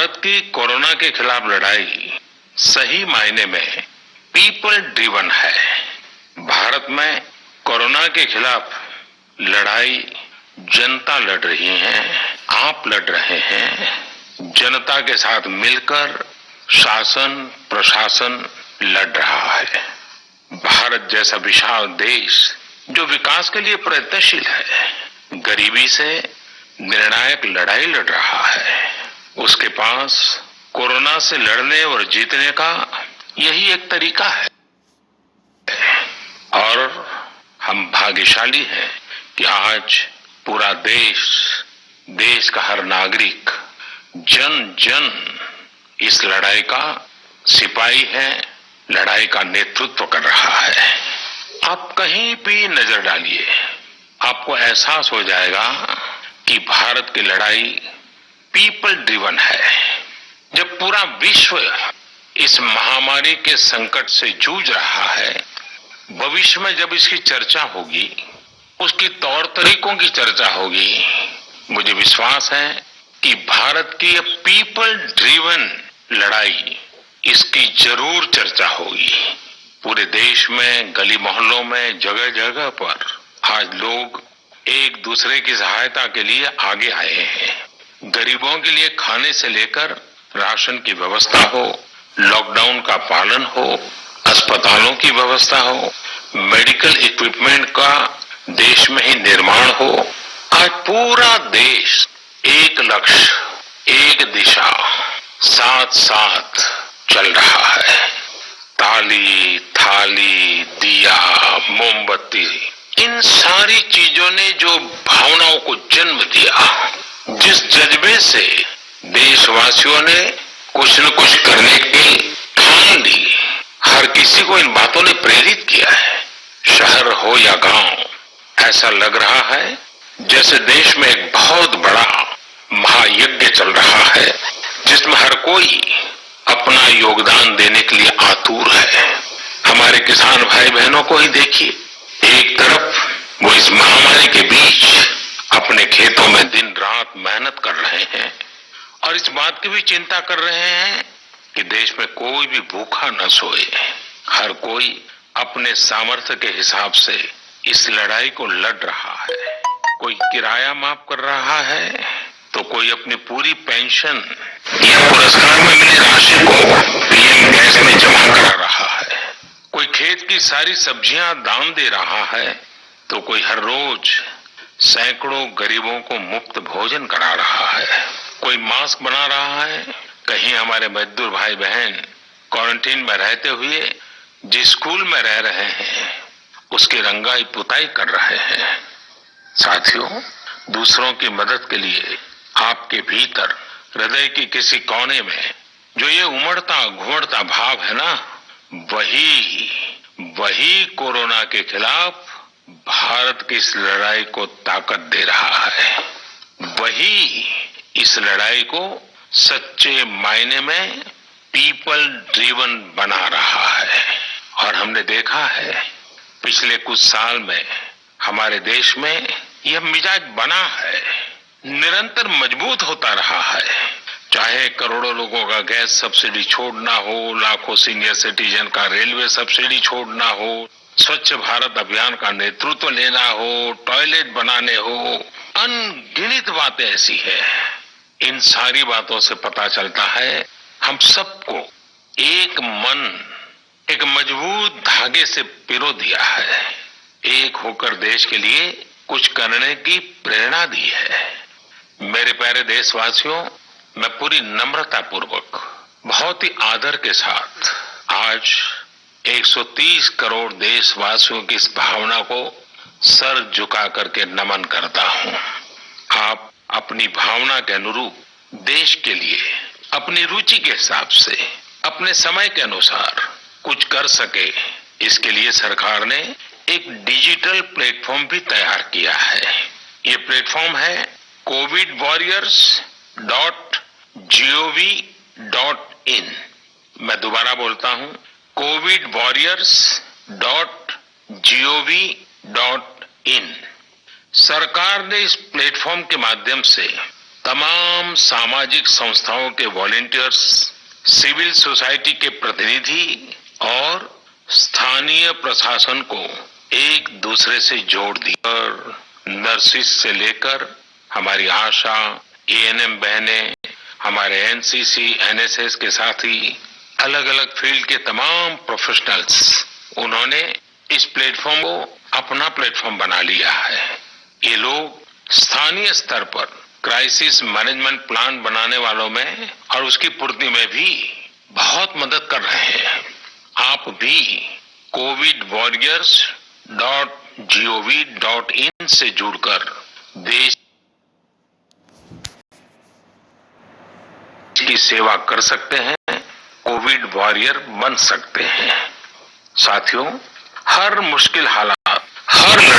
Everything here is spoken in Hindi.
भारत की कोरोना के खिलाफ लड़ाई सही मायने में पीपल ड्रिवन है। भारत में कोरोना के खिलाफ लड़ाई जनता लड़ रही है, आप लड़ रहे हैं। जनता के साथ मिलकर शासन प्रशासन लड़ रहा है। भारत जैसा विशाल देश जो विकास के लिए प्रयत्नशील है, गरीबी से निर्णायक लड़ाई लड़ रहा है। उसके पास कोरोना से लड़ने और जीतने का यही एक तरीका है और हम भाग्यशाली हैं कि आज पूरा देश का हर नागरिक जन जन इस लड़ाई का सिपाही है, लड़ाई का नेतृत्व कर रहा है। आप कहीं भी नजर डालिए, आपको एहसास हो जाएगा कि भारत की लड़ाई पीपल ड्रिवन है। जब पूरा विश्व इस महामारी के संकट से जूझ रहा है, भविष्य में जब इसकी चर्चा होगी, उसकी तौर तरीकों की चर्चा होगी, मुझे विश्वास है कि भारत की ये पीपल ड्रिवन लड़ाई इसकी जरूर चर्चा होगी। पूरे देश में गली मोहल्लों में जगह जगह पर आज लोग एक दूसरे की सहायता के लिए आगे आए हैं। गरीबों के लिए खाने से लेकर राशन की व्यवस्था हो, लॉकडाउन का पालन हो, अस्पतालों की व्यवस्था हो, मेडिकल इक्विपमेंट का देश में ही निर्माण हो। आज पूरा देश एक लक्ष्य, एक दिशा, साथ साथ चल रहा है। ताली, थाली, दिया, मोमबत्ती, इन सारी चीजों ने जो भावनाओं को जन्म दिया, जिस जज्बे से देशवासियों ने कुछ न कुछ करने की ठान ली, हर किसी को इन बातों ने प्रेरित किया है। शहर हो या गांव, ऐसा लग रहा है जैसे देश में एक बहुत बड़ा महायज्ञ चल रहा है, जिसमें हर कोई अपना योगदान देने के लिए आतुर है। हमारे किसान भाई बहनों को ही देखिए, एक तरफ वो इस महामारी के बीच अपने खेतों में दिन रात मेहनत कर रहे हैं और इस बात की भी चिंता कर रहे हैं कि देश में कोई भी भूखा न सोए। हर कोई अपने सामर्थ्य के हिसाब से इस लड़ाई को लड़ रहा है। कोई किराया माफ कर रहा है तो कोई अपनी पूरी पेंशन या पुरस्कार में मिली राशि को पीएम गैस में जमा करा रहा है। कोई खेत की सारी सब्जियां दान दे रहा है तो कोई हर रोज सैकड़ों गरीबों को मुफ्त भोजन करा रहा है। कोई मास्क बना रहा है। कहीं हमारे मजदूर भाई बहन क्वारंटीन में रहते हुए जिस स्कूल में रह रहे हैं उसकी रंगाई पुताई कर रहे हैं। साथियों, दूसरों की मदद के लिए आपके भीतर हृदय की किसी कोने में जो ये उमड़ता घुमड़ता भाव है ना, वही कोरोना के खिलाफ भारत की इस लड़ाई को ताकत दे रहा है। वही इस लड़ाई को सच्चे मायने में पीपल ड्रिवन बना रहा है। और हमने देखा है पिछले कुछ साल में हमारे देश में यह मिजाज बना है, निरंतर मजबूत होता रहा है। चाहे करोड़ों लोगों का गैस सब्सिडी छोड़ना हो, लाखों सीनियर सिटीजन का रेलवे सब्सिडी छोड़ना हो, स्वच्छ भारत अभियान का नेतृत्व लेना हो, टॉयलेट बनाने हो, अनगिनत बातें ऐसी है। इन सारी बातों से पता चलता है हम सबको एक मन, एक मजबूत धागे से पिरो दिया है। एक होकर देश के लिए कुछ करने की प्रेरणा दी है। मेरे प्यारे देशवासियों, मैं पूरी नम्रता पूर्वक, बहुत ही आदर के साथ आज 130 करोड़ देशवासियों की इस भावना को सर झुका करके नमन करता हूं। आप अपनी भावना के अनुरूप देश के लिए अपनी रुचि के हिसाब से, अपने समय के अनुसार कुछ कर सके, इसके लिए सरकार ने एक डिजिटल प्लेटफॉर्म भी तैयार किया है। ये प्लेटफॉर्म है covidwarriors.gov.in। मैं दोबारा बोलता हूं, covidwarriors.gov.in। सरकार ने इस प्लेटफॉर्म के माध्यम से तमाम सामाजिक संस्थाओं के वॉलेंटियर्स, सिविल सोसाइटी के प्रतिनिधि और स्थानीय प्रशासन को एक दूसरे से जोड़ दिया। नर्सिस से लेकर हमारी आशा, एएनएम बहनें, हमारे एनसीसी, एनएसएस के साथी, अलग अलग फील्ड के तमाम प्रोफेशनल्स, उन्होंने इस प्लेटफॉर्म को अपना प्लेटफॉर्म बना लिया है। ये लोग स्थानीय स्तर पर क्राइसिस मैनेजमेंट प्लान बनाने वालों में और उसकी पूर्ति में भी बहुत मदद कर रहे हैं। आप भी covidwarriors.gov.in से जुड़कर देश की सेवा कर सकते हैं, कोविड वॉरियर बन सकते हैं। साथियों, हर मुश्किल हालात, हर लड़ाई